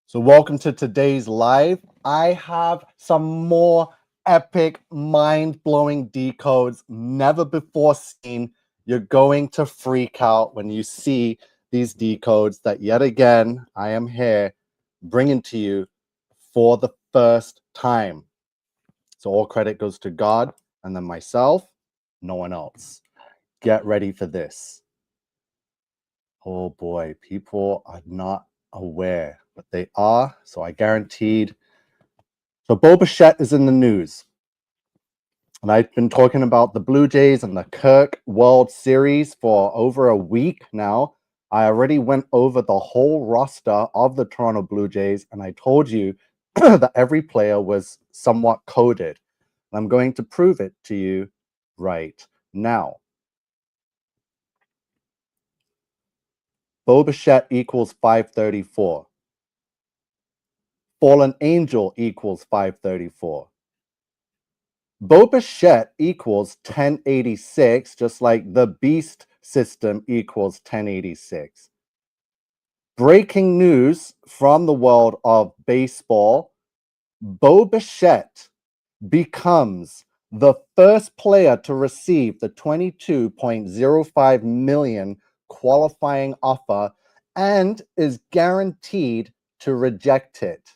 So welcome to today's live. I have some more epic, mind-blowing decodes never before seen. You're going to freak out when you see these decodes that yet again, I am here bringing to you for the first time. So all credit goes to God and then myself, no one else. Get ready for this. Oh boy, people are not aware, but they are. So I guaranteed. So Bichette is in the news. And I've been talking about the Blue Jays and the Kirk World Series for over a week now. I already went over the whole roster of the Toronto Blue Jays, and I told you that every player was somewhat coded. And I'm going to prove it to you right now. Bichette equals 534. Fallen Angel equals 534. Bichette equals 1086, just like the Beast system equals 1086. Breaking news from the world of baseball, Bichette becomes the first player to receive the 22.05 million qualifying offer and is guaranteed to reject it.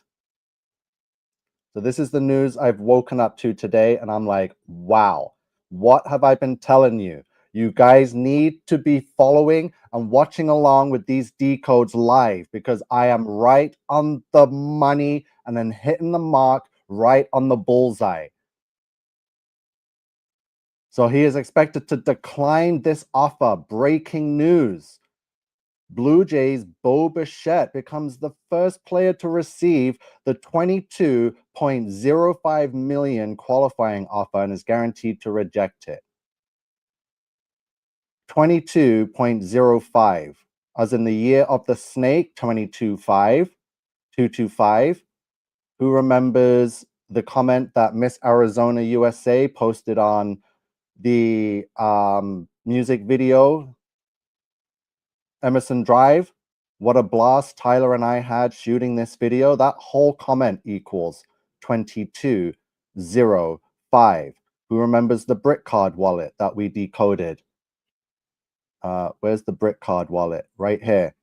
So this is the news I've woken up to today, and I'm like, wow, what have I been telling you? You guys need to be following and watching along with these decodes live because I am right on the money and then hitting the mark right on the bullseye. So he is expected to decline this offer. Breaking news. Blue Jays' Bichette becomes the first player to receive the 22.05 million qualifying offer and is guaranteed to reject it. 22.05, as in the year of the snake, 225. Who remembers the comment that Miss Arizona USA posted on the music video Emerson Drive? What a blast Tyler and I had shooting this video. That whole comment equals 2205. Who remembers the brick card wallet that we decoded? Where's the brick card wallet? Right here.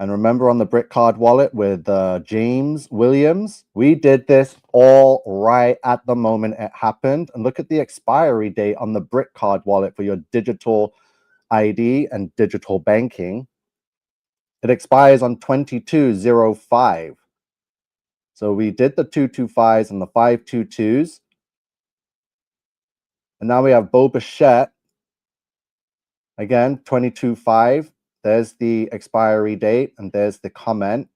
And remember on the brick card wallet with James Williams, we did this all right at the moment it happened. And look at the expiry date on the brick card wallet for your digital ID and digital banking. It expires on 2205. So we did the 225s and the 522s. And now we have Bichette. Again, 22.5. There's the expiry date and there's the comment.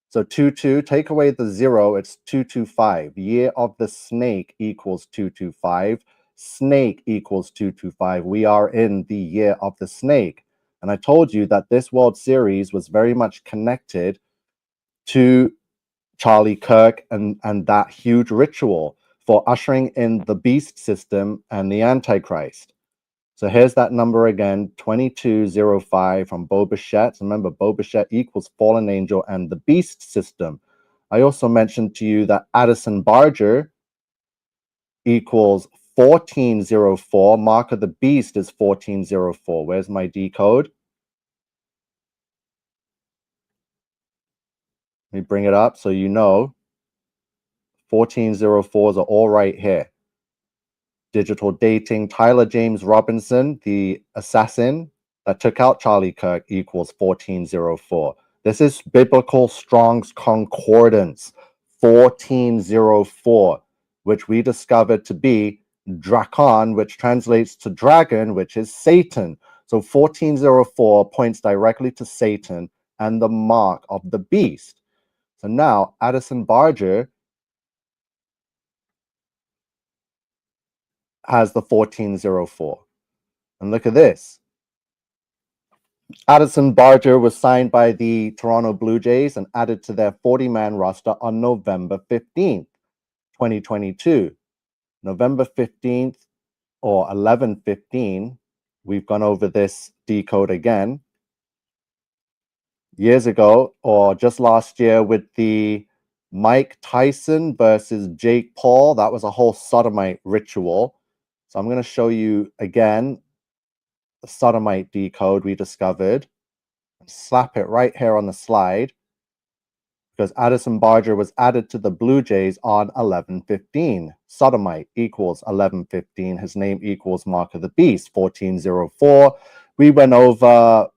So 22, take away the 0, it's 225. Year of the snake equals 225. Snake equals 225. We are in the year of the snake. And I told you that this World Series was very much connected to Charlie Kirk and that huge ritual for ushering in the beast system and the Antichrist. So here's that number again, 2205 from Bichette. Remember, Bichette equals fallen angel and the beast system. I also mentioned to you that Addison Barger equals 1404. Mark of the beast is 1404. Where's my decode? Let me bring it up so you know. 1404s are all right here. Digital dating, Tyler James Robinson, the assassin that took out Charlie Kirk, equals 1404. This is Biblical Strong's Concordance, 1404, which we discovered to be Drakon, which translates to dragon, which is Satan. So 1404 points directly to Satan and the mark of the beast. So now Addison Barger has the 1404. And look at this. Addison Barger was signed by the Toronto Blue Jays and added to their 40-man roster on November 15th, 2022. November 15th or 11/15, we've gone over this decode again. years ago, or just last year, with the Mike Tyson versus Jake Paul. That was a whole sodomite ritual. So I'm going to show you again the sodomite decode we discovered. Slap it right here on the slide, because Addison Barger was added to the Blue Jays on 11/15. Sodomite equals 11/15. His name equals Mark of the Beast, 1404. We went over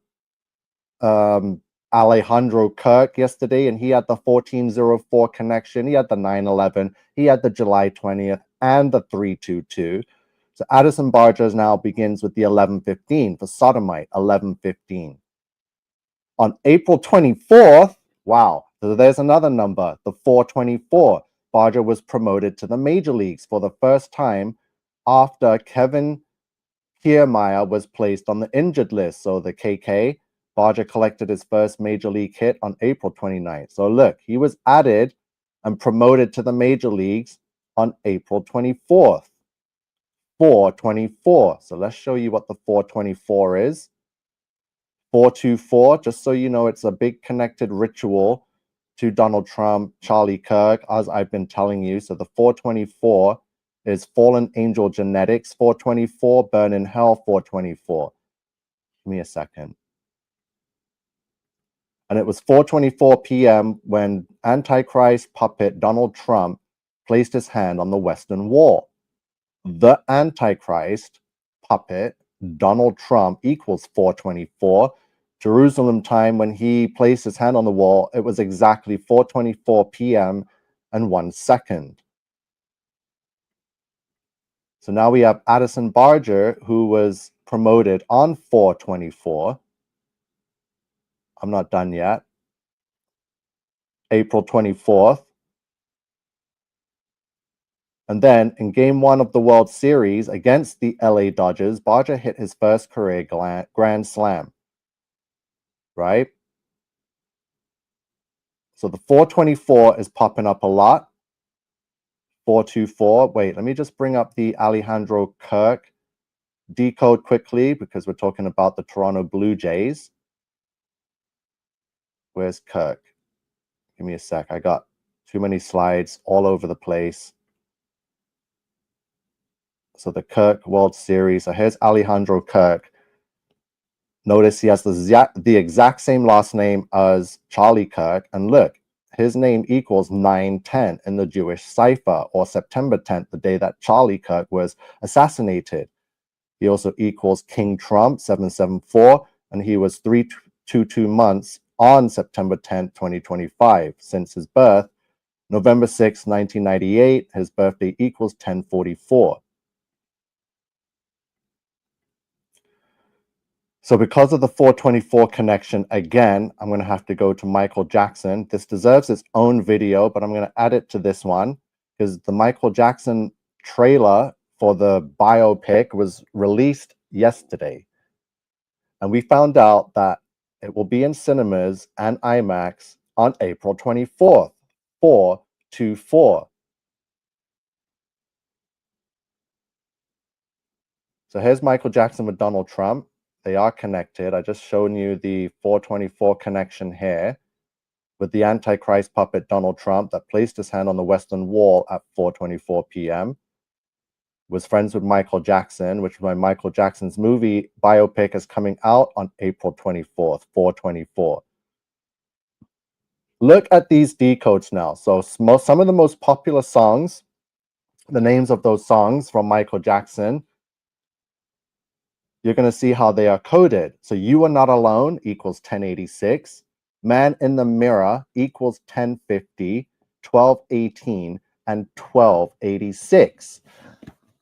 Alejandro Kirk yesterday, and he had the 1404 connection. He had the 9/11. He had the July 20th and the 3/22. So Addison Barger now begins with the 11/15 for sodomite, 11/15. On April 24th, wow, so there's another number, the 424. Barger was promoted to the major leagues for the first time after Kevin Kiermaier was placed on the injured list. So the KK, Barger collected his first major league hit on April 29th. So look, he was added and promoted to the major leagues on April 24th. 424. So let's show you what the 424 is. 424, just so you know, it's a big connected ritual to Donald Trump, Charlie Kirk, as I've been telling you. So the 424 is Fallen Angel Genetics 424, Burn in Hell 424. Give me a second. And it was 4:24 p.m. when Antichrist puppet Donald Trump placed his hand on the Western Wall. The Antichrist puppet Donald Trump equals 4:24. Jerusalem time, when he placed his hand on the wall, it was exactly 4:24 p.m. and 1 second. So now we have Addison Barger, who was promoted on 4/24. I'm not done yet. April 24th. And then in game 1 of the World Series against the LA Dodgers, Barger hit his first career grand slam, right? So the 424 is popping up a lot. 424. Wait, let me just bring up the Alejandro Kirk decode quickly, because we're talking about the Toronto Blue Jays. Where's Kirk? Give me a sec. I got too many slides all over the place. So the Kirk World Series. So here's Alejandro Kirk. Notice he has the exact same last name as Charlie Kirk. And look, his name equals 9/10 in the Jewish cipher, or September 10th, the day that Charlie Kirk was assassinated. He also equals King Trump, 774, and he was 322 months on September 10th, 2025. Since his birth, November 6, 1998, his birthday equals 1044. So because of the 424 connection, again, I'm going to have to go to Michael Jackson. This deserves its own video, but I'm going to add it to this one, because the Michael Jackson trailer for the biopic was released yesterday. And we found out that it will be in cinemas and IMAX on April 24th, 424. So here's Michael Jackson with Donald Trump. They are connected. I just shown you the 424 connection here with the Antichrist puppet Donald Trump that placed his hand on the Western Wall at 4:24 p.m. Was friends with Michael Jackson, which is why Michael Jackson's movie biopic is coming out on April 24th, 4:24. Look at these decodes now. So some of the most popular songs, the names of those songs from Michael Jackson, you're going to see how they are coded. So You Are Not Alone equals 1086. Man in the Mirror equals 1050, 1218, and 1286.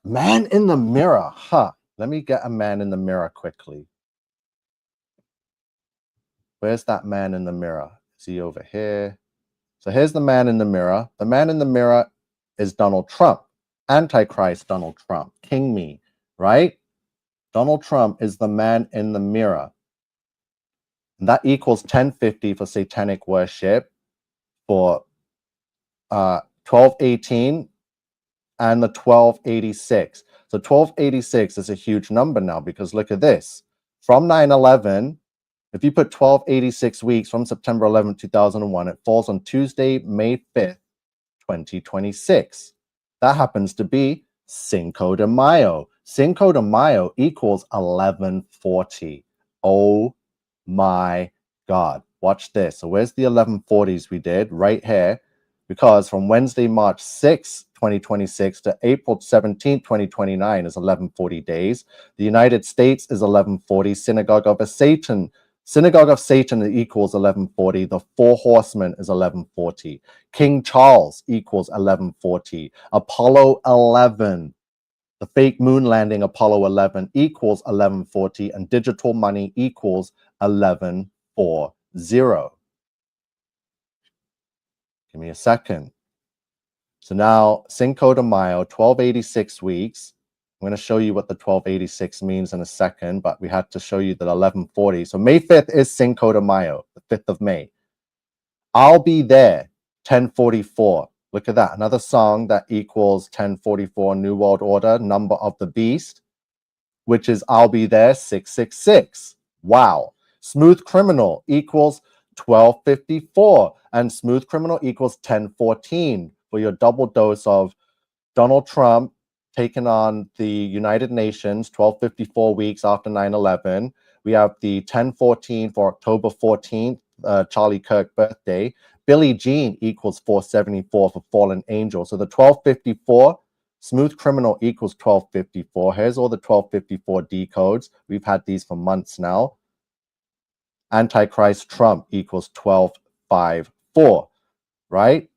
Man in the Mirror, huh? Let me get a Man in the Mirror quickly. Where's that Man in the Mirror? Is he over here? So here's the Man in the Mirror. The Man in the Mirror is Donald Trump, Antichrist Donald Trump, King Me, right? Donald Trump is the Man in the Mirror. And that equals 1050 for satanic worship, for 1218, and the 1286. So 1286 is a huge number now, because look at this. From 9/11, If you put 1286 weeks from September 11th, 2001, it falls on Tuesday, May 5th, 2026. That happens to be Cinco de Mayo. Cinco de Mayo equals 1140. Oh my God. Watch this. So where's the 1140s we did? Right here. Because from Wednesday, March 6th, 2026 to April 17th, 2029 is 1140 days. The United States is 1140. Synagogue of Satan equals 1140. The Four Horsemen is 1140. King Charles equals 1140. Apollo 11, the fake moon landing Apollo 11 equals 1140. And digital money equals 1140. Give me a second. So now Cinco de Mayo, 1286 weeks. I'm going to show you what the 1286 means in a second, but we had to show you that 1140. So May 5th is Cinco de Mayo, the 5th of May. I'll Be There, 1044. Look at that. Another song that equals 1044, New World Order, Number of the Beast, which is I'll Be There, 666. Wow. Smooth Criminal equals 1254. And Smooth Criminal equals 1014 for your double dose of Donald Trump taking on the United Nations, 1254 weeks after 9/11. We have the 1014 for October 14th, Charlie Kirk birthday. Billie Jean equals 474 for Fallen Angel. So the 1254, Smooth Criminal equals 1254. Here's all the 1254 decodes. We've had these for months now. Antichrist Trump equals 1254, right?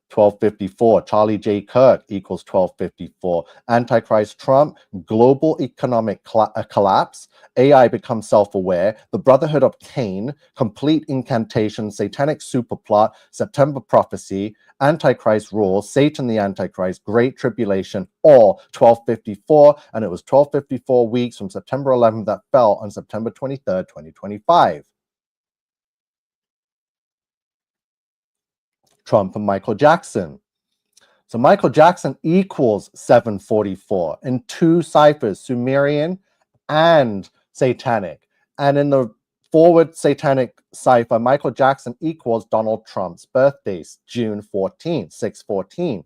1254. Charlie J. Kirk equals 1254. Antichrist Trump, global economic collapse, AI becomes self-aware, the Brotherhood of Cain, complete incantation, satanic superplot, September prophecy, Antichrist rule, Satan the Antichrist, Great Tribulation, all 1254. And it was 1254 weeks from September 11th that fell on September 23rd, 2025. Trump and Michael Jackson. So Michael Jackson equals 744 in two ciphers, Sumerian and Satanic. And in the forward Satanic cipher, Michael Jackson equals Donald Trump's birthdays, June 14th, 614.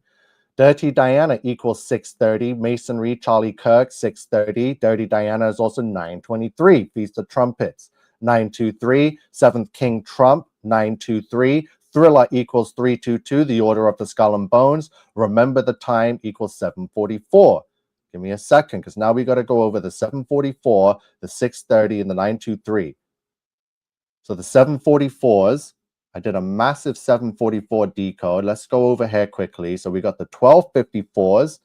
Dirty Diana equals 630. Masonry, Charlie Kirk, 630. Dirty Diana is also 923. Feast of Trumpets, 923. Seventh King Trump, 923. Thriller equals 322. The Order of the Skull and Bones. Remember the Time equals 744. Give me a second, because now we got to go over the 744, the 630, and the 923. So the 744s, I did a massive 744 decode. Let's go over here quickly. So we got the 1254s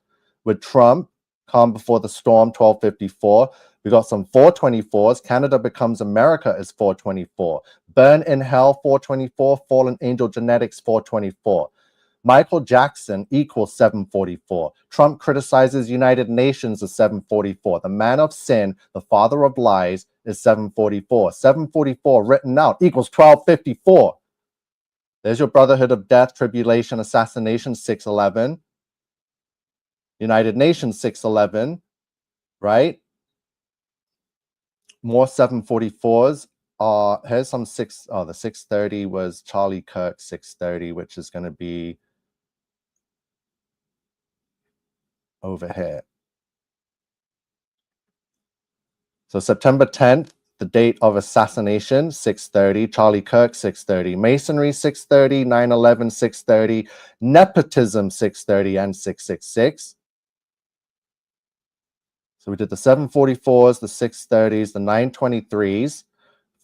with Trump, Calm Before the Storm, 1254. We got some 424s. Canada Becomes America is 424. Burn in Hell, 424. Fallen Angel Genetics, 424. Michael Jackson equals 744. Trump criticizes United Nations is 744. The man of sin, the father of lies, is 744. 744 written out equals 1254. There's your Brotherhood of Death, Tribulation, Assassination, 611. United Nations, 611, right? More 744s. Here's some the 630 was Charlie Kirk, 630, which is going to be over here. So September 10th, the date of assassination, 630. Charlie Kirk, 630. Masonry, 630. 9/11, 630. Nepotism, 630 and 666. So we did the 744s, the 630s, the 923s.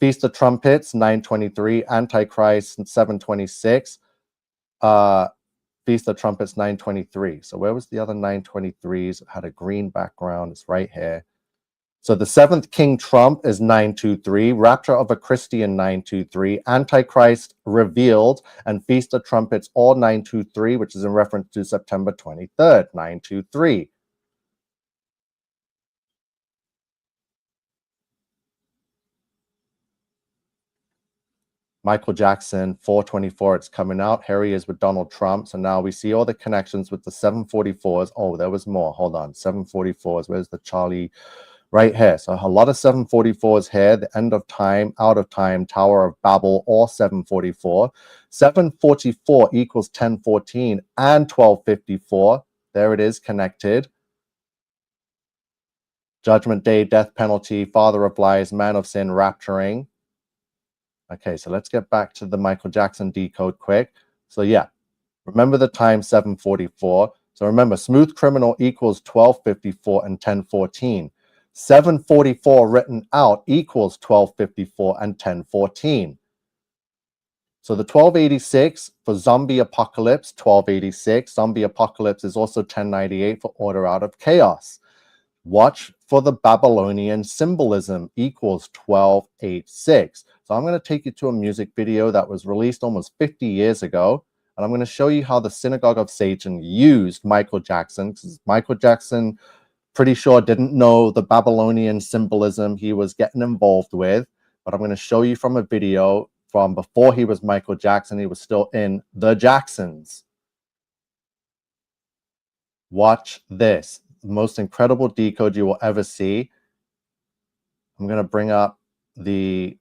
Feast of Trumpets, 923. Antichrist, 726. Feast of Trumpets, 923. So where was the other 923s? It had a green background. It's right here. So the seventh King Trump is 923. Rapture of a Christian, 923. Antichrist Revealed and Feast of Trumpets, all 923, which is in reference to September 23rd, 923. Michael Jackson, 424, it's coming out. Here he is with Donald Trump. So now we see all the connections with the 744s. Oh, there was more. Hold on. 744s. Where's the Charlie right here. So a lot of 744s here, the end of time, out of time, Tower of Babel, or 744. 744 equals 1014 and 1254. There it is, connected. Judgment Day, death penalty, father of lies, man of sin, rapturing. Okay, so let's get back to the Michael Jackson decode quick. So yeah, remember the time 744. So remember, smooth criminal equals 1254 and 1014. 744 written out equals 1254 and 1014. So the 1286 for zombie apocalypse, 1286. Zombie apocalypse is also 1098 for order out of chaos. Watch for the Babylonian symbolism equals 1286. So I'm going to take you to a music video that was released almost 50 years ago. And I'm going to show you how the Synagogue of Satan used Michael Jackson. Because Michael Jackson, pretty sure, didn't know the Babylonian symbolism he was getting involved with. But I'm going to show you from a video from before he was Michael Jackson. He was still in the Jacksons. Watch this. The most incredible decode you will ever see. I'm going to bring up the...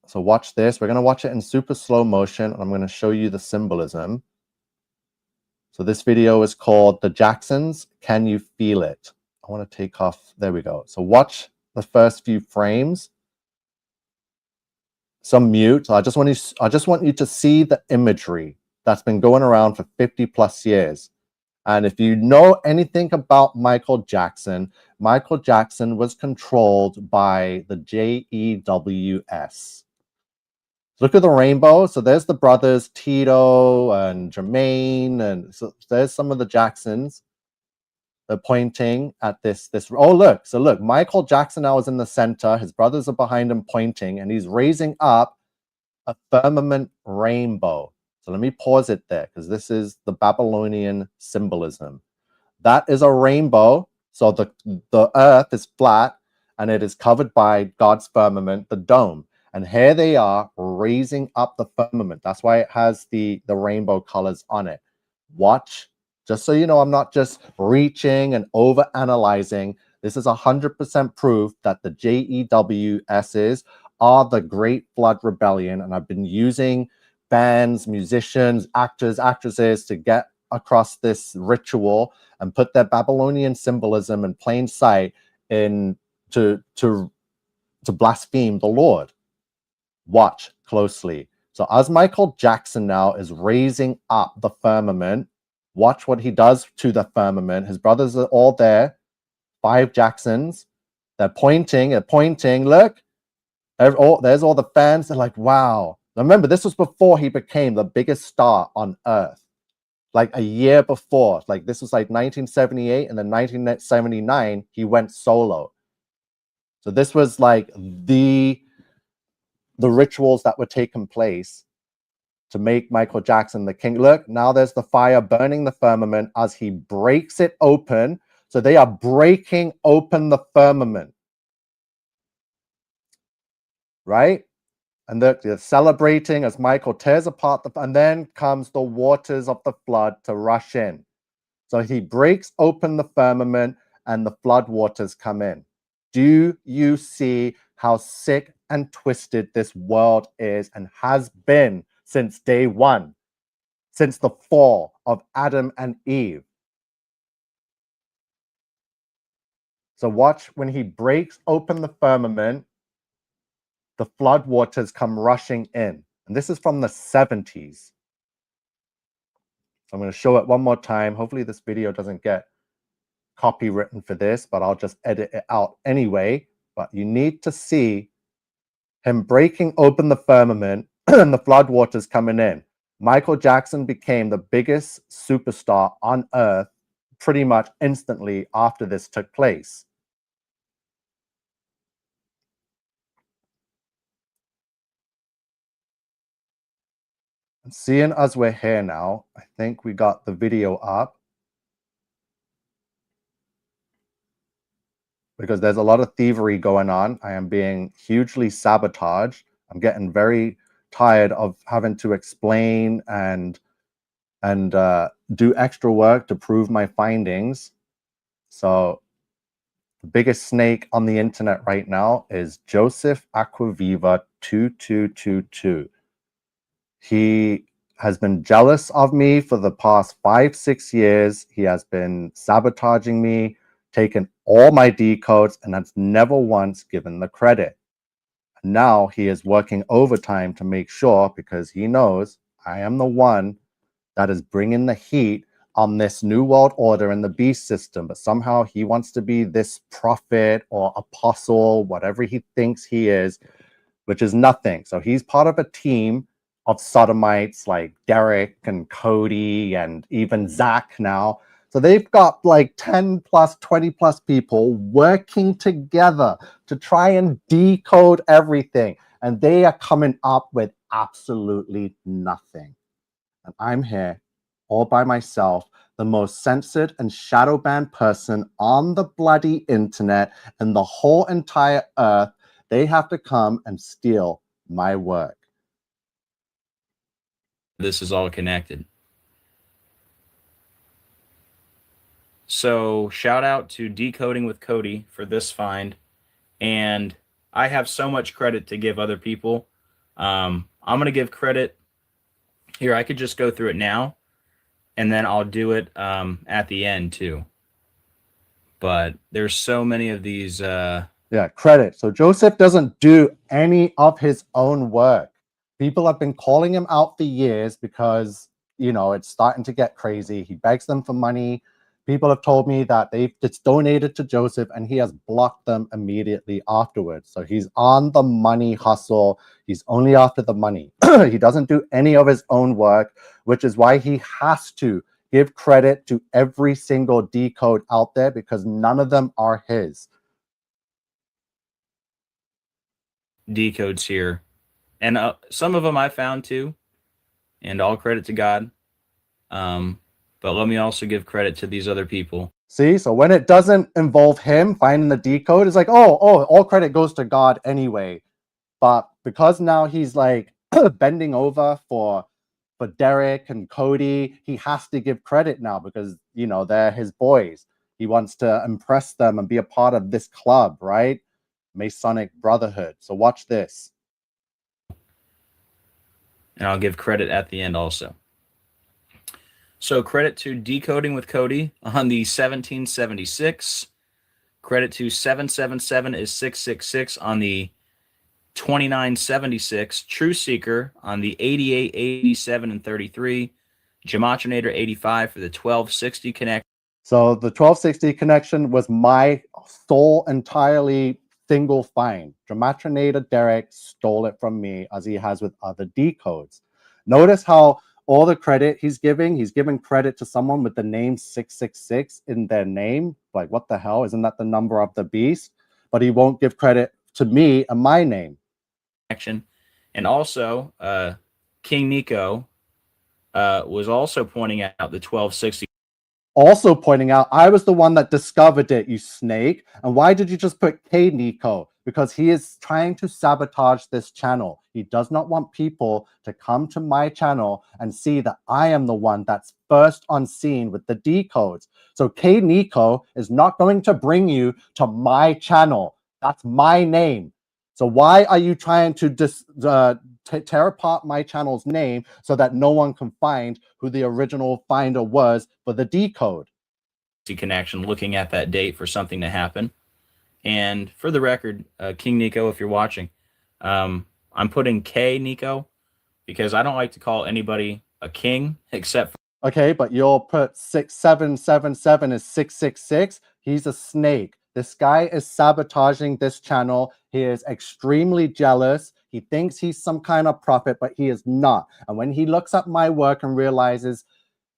So watch this. We're going to watch it in super slow motion. And I'm going to show you the symbolism. So this video is called The Jacksons. Can you feel it? I want to take off. There we go. So watch the first few frames. Some mute. I just want you to see the imagery that's been going around for 50 plus years. And if you know anything about Michael Jackson was controlled by the JEWS. Look at the rainbow. So there's the brothers, Tito and Jermaine. And so there's some of the Jacksons. They're pointing at this. Oh, look. So look, Michael Jackson now is in the center. His brothers are behind him pointing. And he's raising up a firmament rainbow. So let me pause it there because this is the Babylonian symbolism. That is a rainbow. So the earth is flat and it is covered by God's firmament, the dome. And here they are raising up the firmament. That's why it has the rainbow colors on it. Watch, just so you know, I'm not just reaching and over analyzing. This is 100% proof that the JEWSs are the Great Flood Rebellion. And I've been using bands, musicians, actors, actresses to get across this ritual and put their Babylonian symbolism in plain sight in to blaspheme the Lord. Watch closely. So as Michael Jackson now is raising up the firmament, watch what he does to the firmament. His brothers are all there, 5 Jacksons. They're pointing, look. There's all the fans. They're like, wow. Remember, this was before he became the biggest star on earth. Like a year before. Like this was like 1978, and then 1979, he went solo. So this was like the rituals that were taking place to make Michael Jackson the king. Look, now there's the fire burning the firmament as he breaks it open. So they are breaking open the firmament. Right? And they're celebrating as Michael tears apart and then comes the waters of the flood to rush in. So he breaks open the firmament and the flood waters come in. Do you see how sick and twisted this world is and has been since day one, since the fall of Adam and Eve? So watch when he breaks open the firmament, the flood waters come rushing in. And this is from the 70s. I'm going to show it one more time. Hopefully this video doesn't get copywritten for this, but I'll just edit it out anyway. But you need to see him breaking open the firmament and the floodwaters coming in. Michael Jackson became the biggest superstar on earth pretty much instantly after this took place. And seeing as we're here now, I think we got the video up, because there's a lot of thievery going on. I am being hugely sabotaged. I'm getting very tired of having to explain and do extra work to prove my findings. So the biggest snake on the internet right now is Joseph Aquaviva 2222. He has been jealous of me for the past 5-6 years. He has been sabotaging me, taken all my decodes, and has never once given the credit. Now he is working overtime to make sure, because he knows I am the one that is bringing the heat on this new world order and the beast system. But somehow he wants to be this prophet or apostle, whatever he thinks he is, which is nothing. So he's part of a team of sodomites like Derek and Kodi and even Zack now. So they've got like 10 plus, 20 plus people working together to try and decode everything. And they are coming up with absolutely nothing. And I'm here all by myself, the most censored and shadow banned person on the bloody internet and the whole entire earth. They have to come and steal my work. This is all connected. So shout out to Decoding with Kodi for this find. And I have so much credit to give other people. I'm going to give credit here. I could just go through it now, and then I'll do it at the end too. But there's so many of these. Yeah, credit. So Joseph doesn't do any of his own work. People have been calling him out for years because, it's starting to get crazy. He begs them for money. People have told me that it's donated to Joseph and he has blocked them immediately afterwards. So he's on the money hustle. He's only after the money. He doesn't do any of his own work, which is why he has to give credit to every single decode out there, because none of them are his. Decodes here, and some of them I found too, and all credit to God. But let me also give credit to these other people. See, so when it doesn't involve him finding the decode, it's like, oh, all credit goes to God anyway. But because now he's like bending over for Derek and Kodi, he has to give credit now because they're his boys. He wants to impress them and be a part of this club, right? Masonic Brotherhood. So watch this. And I'll give credit at the end also. So credit to Decoding with Kodi on the 1776. Credit to 777 is 666 on the 2976. True Seeker on the 88, 87, and 33. Gematrinator 85 for the 1260 connect. So the 1260 connection was my sole entirely single find. Gematrinator Derek stole it from me, as he has with other decodes. Notice how all the credit he's giving credit to someone with the name 666 in their name. Like, what the hell? Isn't that the number of the beast? But he won't give credit to me and my name. And also, King NiCO was also pointing out the 1260. Also pointing out, I was the one that discovered it, you snake. And why did you just put KiNG? Because he is trying to sabotage this channel. He does not want people to come to my channel and see that I am the one that's first on scene with the decodes. So KiNG is not going to bring you to my channel. That's my name. So why are you trying to tear apart my channel's name so that no one can find who the original finder was for the decode? Connection, looking at that date for something to happen. And for the record, King NiCO, if you're watching, I'm putting KiNG because I don't like to call anybody a king except for... Okay, but you'll put 6777 is 666. He's a snake. This guy is sabotaging this channel. He is extremely jealous. He thinks he's some kind of prophet, but he is not. And when he looks at my work and realizes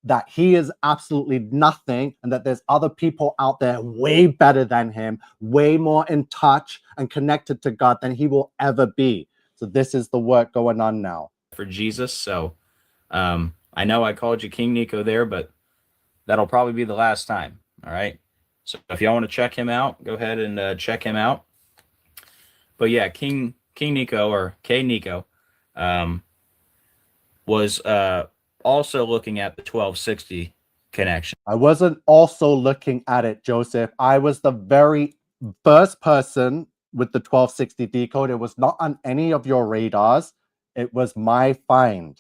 that he is absolutely nothing and that there's other people out there way better than him, way more in touch and connected to God than he will ever be. So this is the work going on now. For Jesus. So I know I called you King NiCO there, but that'll probably be the last time. All right. So if y'all want to check him out, go ahead and check him out. But yeah, King NiCO or KiNG was also looking at the 1260 connection. I wasn't also looking at it, Joseph. I was the very first person with the 1260 decode. It was not on any of your radars. It was my find.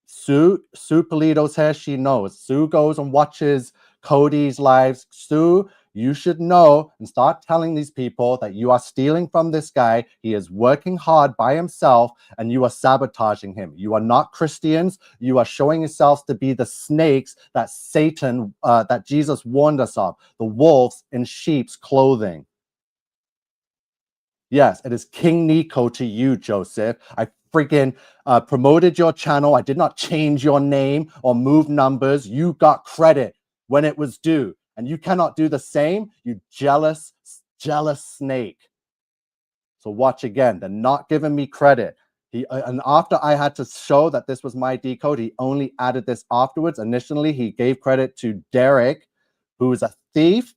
Sue Polito's here. She knows. Sue goes and watches Kodi's lives. Sue, you should know and start telling these people that you are stealing from this guy. He is working hard by himself and you are sabotaging him. You are not Christians. You are showing yourselves to be the snakes that Satan, that Jesus warned us of, the wolves in sheep's clothing. Yes, it is King NiCO to you, Joseph. I freaking promoted your channel. I did not change your name or move numbers. You got credit when it was due. And you cannot do the same, you jealous snake. So watch again. They're not giving me credit. And after I had to show that this was my decode, he only added this afterwards. Initially, he gave credit to Derek, who is a thief,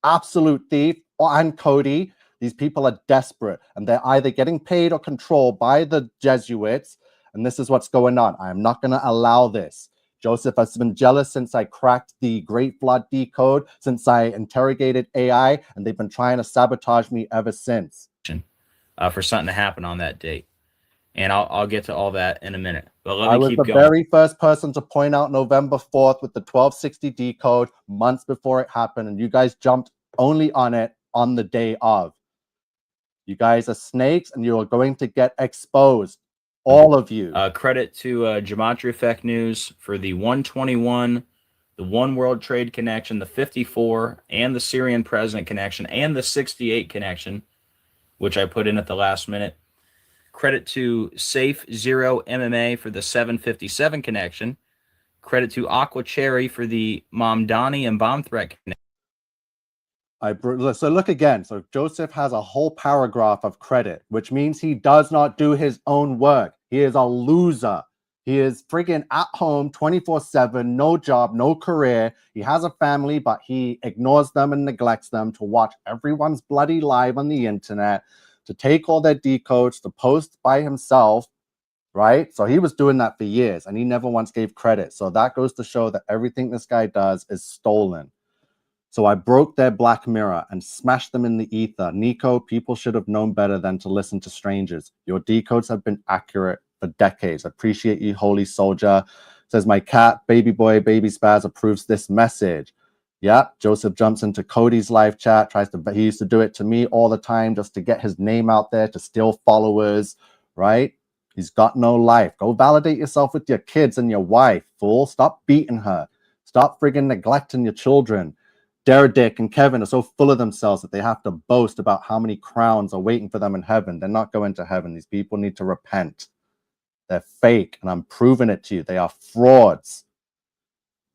absolute thief, and Kodi. These people are desperate and they're either getting paid or controlled by the Jesuits. And this is what's going on. I am not going to allow this. Joseph has been jealous since I cracked the Great Flood decode, since I interrogated AI, and they've been trying to sabotage me ever since. For something to happen on that date. And I'll get to all that in a minute. But let I me was keep the going. very first person to point out November 4th with the 1260 decode months before it happened, and you guys jumped only on it on the day of. You guys are snakes, and you are going to get exposed. All of you. Credit to Geometry Effect News for the 121, the One World Trade connection, the 54, and the Syrian President connection, and the 68 connection, which I put in at the last minute. Credit to Safe Zero MMA for the 757 connection. Credit to Aqua Cherry for the Mamdani and Bomb Threat connection. So look again. So Joseph has a whole paragraph of credit, which means he does not do his own work. He is a loser. He is friggin' at home 24/7, no job, no career. He has a family, but he ignores them and neglects them to watch everyone's bloody live on the internet, to take all their decodes, to post by himself, right? So he was doing that for years and he never once gave credit. So that goes to show that everything this guy does is stolen. So I broke their black mirror and smashed them in the ether. NiCO, people should have known better than to listen to strangers. Your decodes have been accurate for decades. Appreciate you, holy soldier. Says my cat, baby boy, baby spaz approves this message. Yeah, Joseph jumps into Kodi's live chat, he used to do it to me all the time just to get his name out there, to steal followers, right? He's got no life. Go validate yourself with your kids and your wife, fool. Stop beating her. Stop friggin' neglecting your children. Derek and Kevin are so full of themselves that they have to boast about how many crowns are waiting for them in heaven. They're not going to heaven. These people need to repent. They're fake, and I'm proving it to you. They are frauds.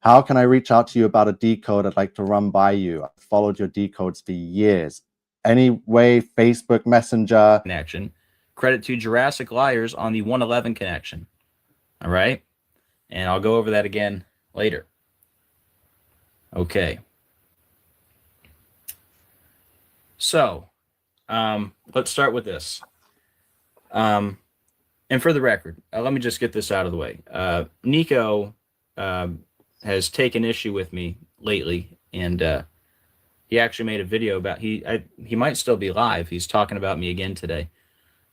How can I reach out to you about a decode I'd like to run by you? I've followed your decodes for years. Anyway, Facebook Messenger. Connection. Credit to Jurassic Liars on the 111 connection. All right? And I'll go over that again later. Okay. So, let's start with this. And for the record, let me just get this out of the way. NiCO has taken issue with me lately, and he actually made a video about he might still be live. He's talking about me again today.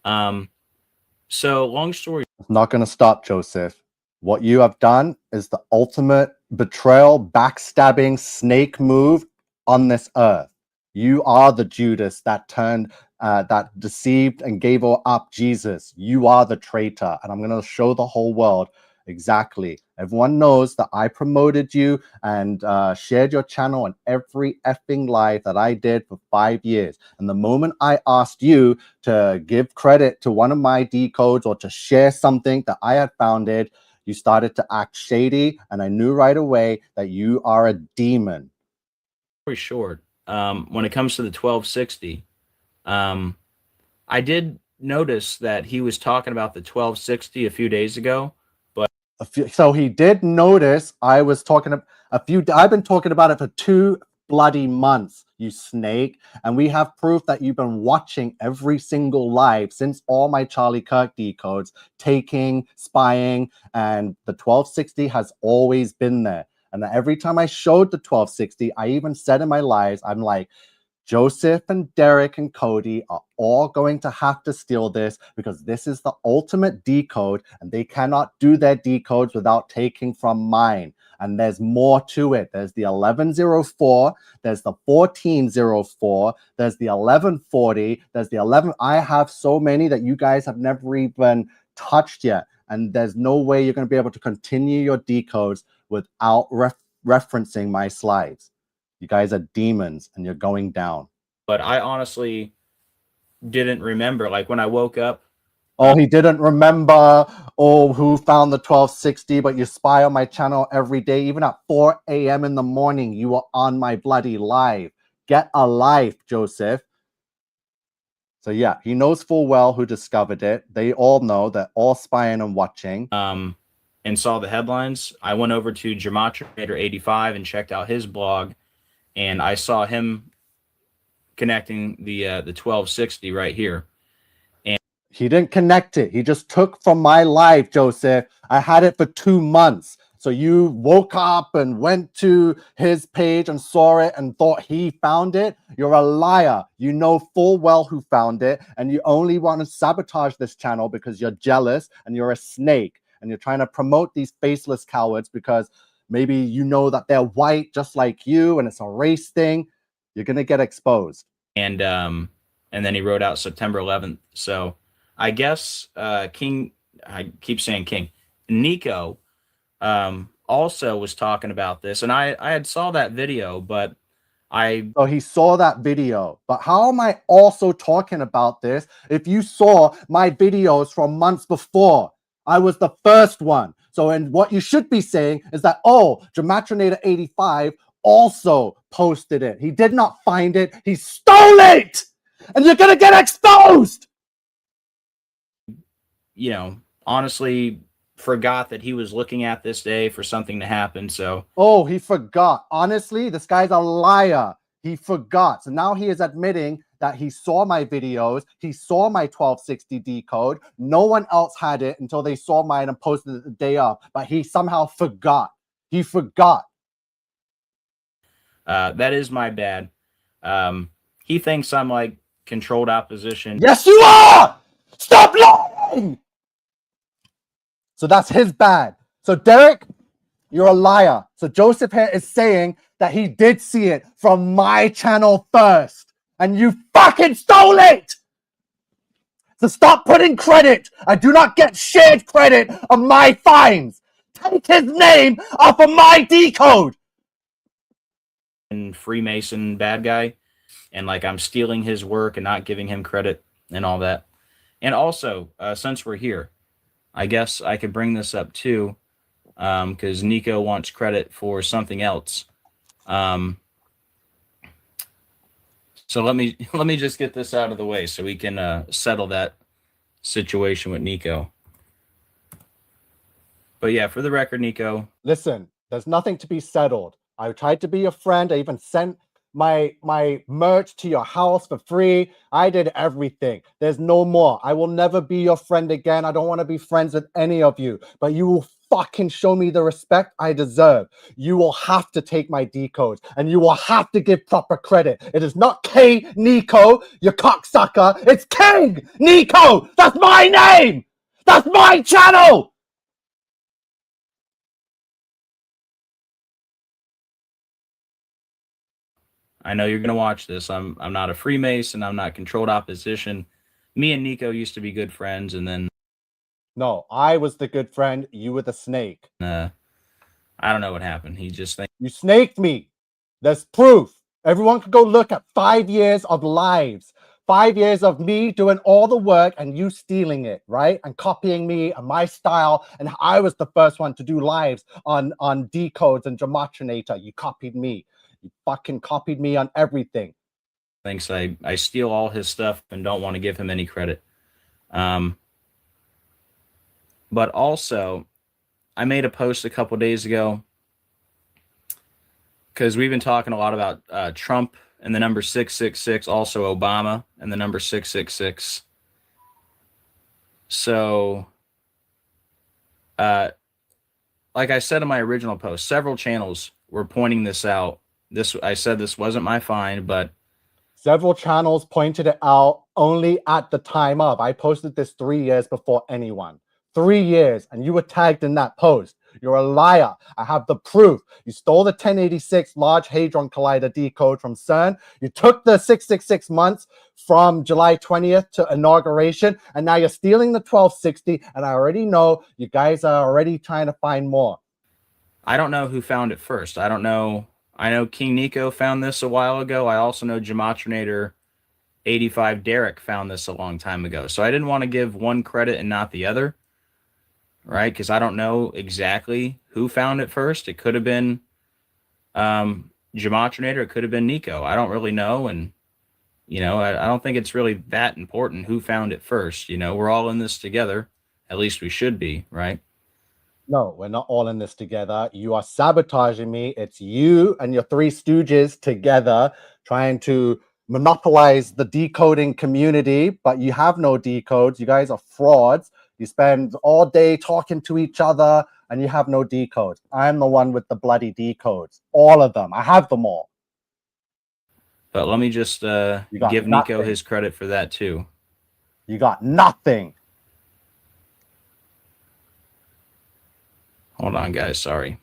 So long story. It's not going to stop, Joseph. What you have done is the ultimate betrayal, backstabbing, snake move on this earth. You are the Judas that turned, that deceived and gave up Jesus. You are the traitor. And I'm going to show the whole world exactly. Everyone knows that I promoted you and shared your channel on every effing live that I did for 5 years. And the moment I asked you to give credit to one of my decodes or to share something that I had founded, you started to act shady. And I knew right away that you are a demon. Very short. When it comes to the 1260, I did notice that he was talking about the 1260 a few days ago, but so he did notice I was talking I've been talking about it for 2 bloody months, you snake, and we have proof that you've been watching every single live since all my Charlie Kirk decodes, taking, spying, and the 1260 has always been there. And every time I showed the 1260, I even said in my lives, I'm like, Joseph and Derek and Kodi are all going to have to steal this because this is the ultimate decode and they cannot do their decodes without taking from mine. And there's more to it. There's the 1104, there's the 1404, there's the 1140, there's the 11. I have so many that you guys have never even touched yet. And there's no way you're going to be able to continue your decodes without referencing my slides. You guys are demons and you're going down. But I honestly didn't remember. Like when I woke up. Oh, he didn't remember. Oh, who found the 1260? But you spy on my channel every day. Even at 4 a.m. in the morning, you are on my bloody live. Get a life, Joseph. So yeah, he knows full well who discovered it. They all know. They're all spying and watching. And saw the headlines. I went over to Gematinator85 and checked out his blog. And I saw him connecting the 1260 right here. And he didn't connect it. He just took from my live, Joseph. I had it for 2 months. So you woke up and went to his page and saw it and thought he found it. You're a liar. You know full well who found it. And you only want to sabotage this channel because you're jealous and you're a snake. And you're trying to promote these faceless cowards because maybe you know that they're white just like you and it's a race thing. You're going to get exposed. And then he wrote out September 11th. So I guess KiNG, I keep saying KiNG, NiCO also was talking about this. And I had saw that video, but So he saw that video. But how am I also talking about this if you saw my videos from months before? I was the first one. So, and what you should be saying is that, oh, Gematinator85 also posted it. He did not find it. He stole it. And you're going to get exposed. You know, honestly forgot that he was looking at this day for something to happen. So, oh, he forgot. Honestly, this guy's a liar. He forgot. So now he is admitting that he saw my videos. He saw my 1260 decode. No one else had it until they saw mine and posted it the day of. But he somehow forgot. He forgot. That is my bad. He thinks I'm like controlled opposition. Yes, you are! Stop lying! So that's his bad. So Derek, you're a liar. So Joseph here is saying that he did see it from my channel first. And you fucking stole it! So stop putting credit. I do not get shared credit on my finds. Take his name off of my decode. And Freemason bad guy. And like I'm stealing his work and not giving him credit and all that. And also, since we're here, I guess I could bring this up too. Because NiCO wants credit for something else. So let me just get this out of the way so we can settle that situation with NiCO. But yeah, for the record, NiCO. Listen, there's nothing to be settled. I tried to be a friend. I even sent my merch to your house for free. I did everything. There's no more. I will never be your friend again. I don't want to be friends with any of you. But you will fucking show me the respect I deserve. You will have to take my decodes and you will have to give proper credit. It is not NiCO, you cocksucker. It's KiNG NiCO. That's my name. That's my channel. I know you're gonna watch this. I'm not a Freemason. I'm not controlled opposition. Me and NiCO used to be good friends, and then no, I was the good friend. You were the snake. I don't know what happened. He just you snaked me. There's proof. Everyone could go look at 5 years of lives. 5 years of me doing all the work and you stealing it, right? And copying me and my style. And I was the first one to do lives on Decodes and Gematinator. You copied me. You fucking copied me on everything. Thinks I steal all his stuff and don't want to give him any credit. But also, I made a post a couple days ago because we've been talking a lot about Trump and the number 666, also Obama and the number 666. So like I said in my original post, several channels were pointing this out. I said this wasn't my find, but several channels pointed it out only at the time of. I posted this 3 years before anyone. 3 years, and you were tagged in that post. You're a liar. I have the proof. You stole the 1086 Large Hadron Collider decode from CERN. You took the 666 months from July 20th to inauguration, and now you're stealing the 1260, and I already know you guys are already trying to find more. I don't know who found it first. I don't know. I know King NiCO found this a while ago. I also know Gematroninator 85 Derek found this a long time ago. So I didn't want to give one credit and not the other, right? Because I don't know exactly who found it first. It could have been Gematroninator. It could have been NiCO. I don't really know. And, I don't think it's really that important who found it first. We're all in this together. At least we should be, right? No, we're not all in this together. You are sabotaging me. It's you and your three stooges together trying to monopolize the decoding community, but you have no decodes. You guys are frauds. You spend all day talking to each other and you have no decodes. I'm the one with the bloody decodes. All of them. I have them all. But let me just give NiCO his credit for that too. You got nothing. Hold on, guys. Sorry.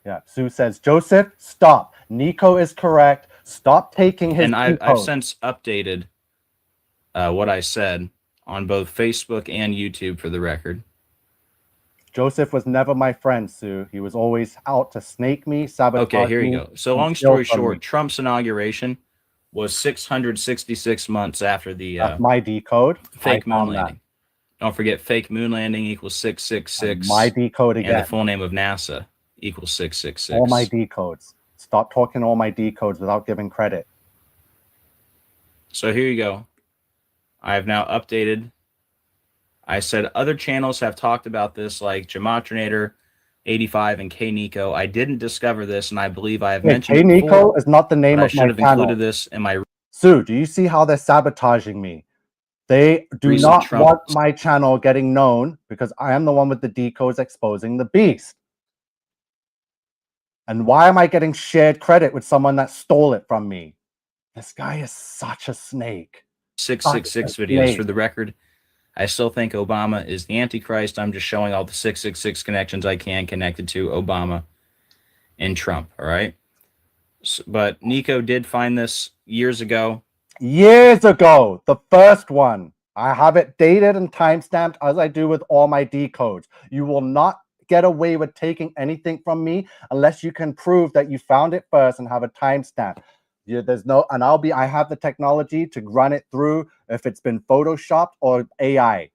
Yeah, Sue says, Joseph, stop. NiCO is correct. Stop taking his. And I've since updated what I said on both Facebook and YouTube for the record. Joseph was never my friend, Sue. He was always out to snake me, sabotage me. Okay, here you go. So long story short, Trump's inauguration was 666 months after the my decode. Fake moon landing. Don't forget, fake moon landing equals 666. My decode again. And the full name of NASA equals 666. All my decodes. Stop talking all my decodes without giving credit. So here you go. I have now updated. I said other channels have talked about this, like Gematroninator 85 and KiNG. I didn't discover this, and I believe I have mentioned it before. KiNG is not the name of my channel. I should have included this in my. Sue, do you see how they're sabotaging me? They do not want my channel getting known because I am the one with the decodes exposing the beast. And why am I getting shared credit with someone that stole it from me? This guy is such a snake. 666 videos for the record. I still think Obama is the Antichrist. I'm just showing all the 666 connections I can connected to Obama and Trump, all right? So, but NiCO did find this years ago. Years ago, the first one. I have it dated and timestamped as I do with all my decodes. You will not get away with taking anything from me unless you can prove that you found it first and have a timestamp. There's no, and I have the technology to run it through if it's been photoshopped or AI.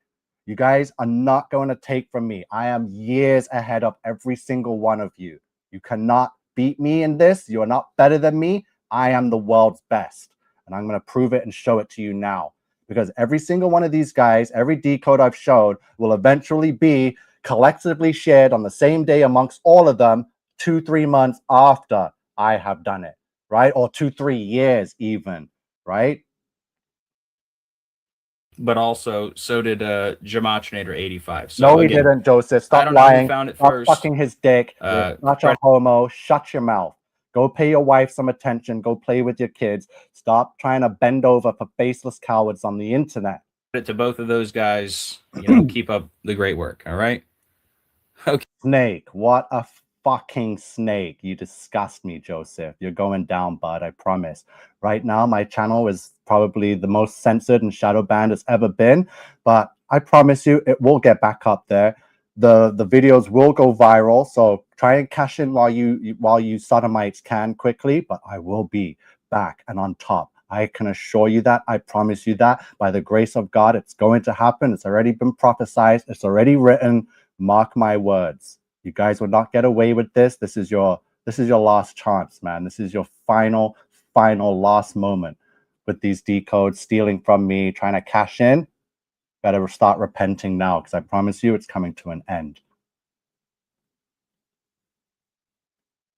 You guys are not going to take from me. I am years ahead of every single one of you. You cannot beat me in this. You are not better than me. I am the world's best. And I'm going to prove it and show it to you now. Because every single one of these guys, every decode I've showed will eventually be collectively shared on the same day amongst all of them 2-3 months after I have done it. Right? Or 2-3 years even, right? But also, so did Gematroninator 85. So no, he didn't, Joseph. Stop lying. Found it Stop first. fucking his dick. You're such a homo. Shut your mouth. Go pay your wife some attention. Go play with your kids. Stop trying to bend over for faceless cowards on the internet. To both of those guys, keep up the great work, all right? Okay. Snake. What a fucking snake. You disgust me, Joseph. You're going down, bud. I promise. Right now, my channel is probably the most censored and shadow banned it's ever been, but I promise you it will get back up there. The videos will go viral, so try and cash in while you sodomites can quickly, but I will be back and on top. I can assure you that. I promise you that. By the grace of God, it's going to happen. It's already been prophesied. It's already written. Mark my words. You guys will not get away with this. This is your last chance, man. This is your final last moment with these decodes stealing from me, trying to cash in. Better start repenting now, because I promise you it's coming to an end.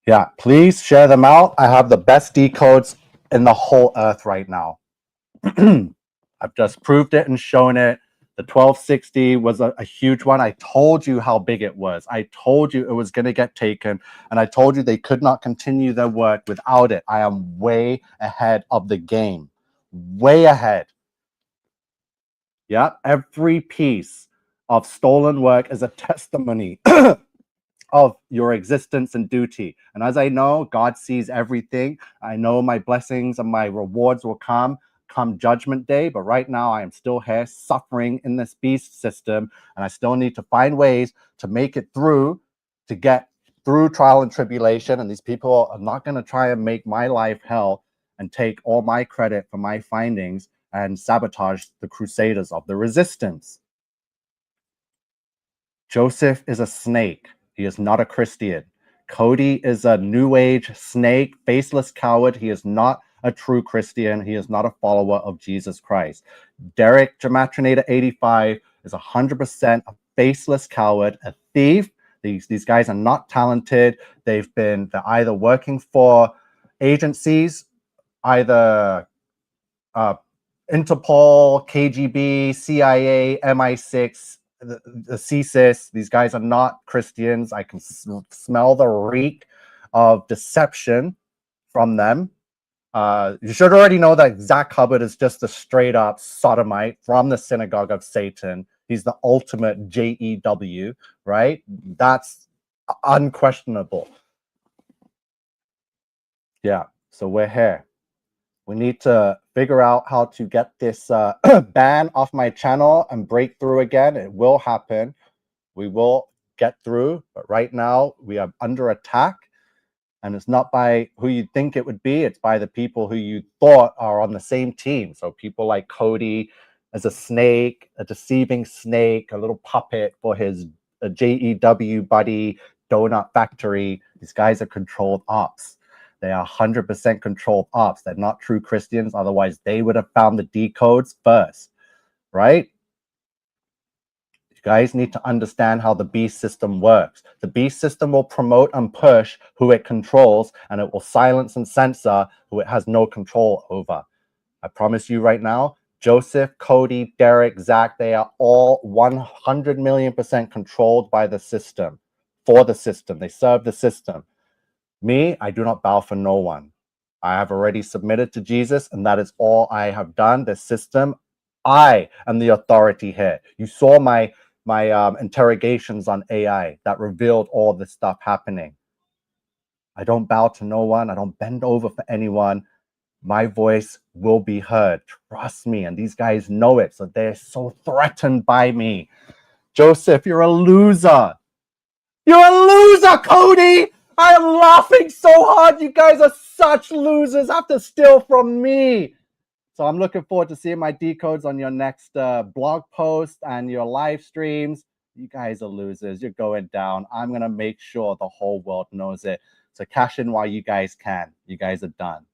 Yeah, please share them out. I have the best decodes in the whole earth right now. I've just proved it and shown it. The 1260 was a huge one. I told you how big it was. I told you it was going to get taken. And I told you they could not continue their work without it. I am way ahead of the game. Way ahead. Yeah, every piece of stolen work is a testimony of your existence and duty. And as I know, God sees everything. I know my blessings and my rewards will come judgment day. But right now, I am still here suffering in this beast system. And I still need to find ways to make it through, to get through trial and tribulation. And these people are not going to try and make my life hell and take all my credit for my findings and sabotage the crusaders of the resistance. Joseph is a snake. He is not a Christian. Kodi is a new age snake, faceless coward. He is not a true Christian. He is not a follower of Jesus Christ. Derek Gematrinator 85 is 100% a faceless coward, a thief. These guys are not talented. They're either working for agencies, either Interpol, KGB, CIA, MI6, the CSIS. These guys are not Christians. I can smell the reek of deception from them. You should already know that Zack is just a straight up sodomite from the synagogue of Satan. He's the ultimate JEW, right? That's unquestionable. Yeah, so we're here. We need to figure out how to get this ban off my channel and break through again. It will happen. We will get through. But right now, we are under attack. And it's not by who you think it would be. It's by the people who you thought are on the same team. So people like Kodi as a snake, a deceiving snake, a little puppet for his JEW buddy, Donut Factory. These guys are controlled ops. They are 100% controlled ops. They're not true Christians. Otherwise, they would have found the decodes first, right? You guys need to understand how the beast system works. The beast system will promote and push who it controls, and it will silence and censor who it has no control over. I promise you right now, Joseph, Kodi, Derek, Zack, they are all 100 million% controlled by the system, for the system. They serve the system. Me, I do not bow for no one. I have already submitted to Jesus, and that is all I have done. The system, I am the authority here. You saw my interrogations on AI that revealed all this stuff happening. I don't bow to no one. I don't bend over for anyone. My voice will be heard. Trust me. And these guys know it. So they're so threatened by me. Joseph, you're a loser. You're a loser, Kodi. I am laughing so hard. You guys are such losers. Have to steal from me. So I'm looking forward to seeing my decodes on your next blog post and your live streams. You guys are losers. You're going down. I'm going to make sure the whole world knows it. So cash in while you guys can. You guys are done.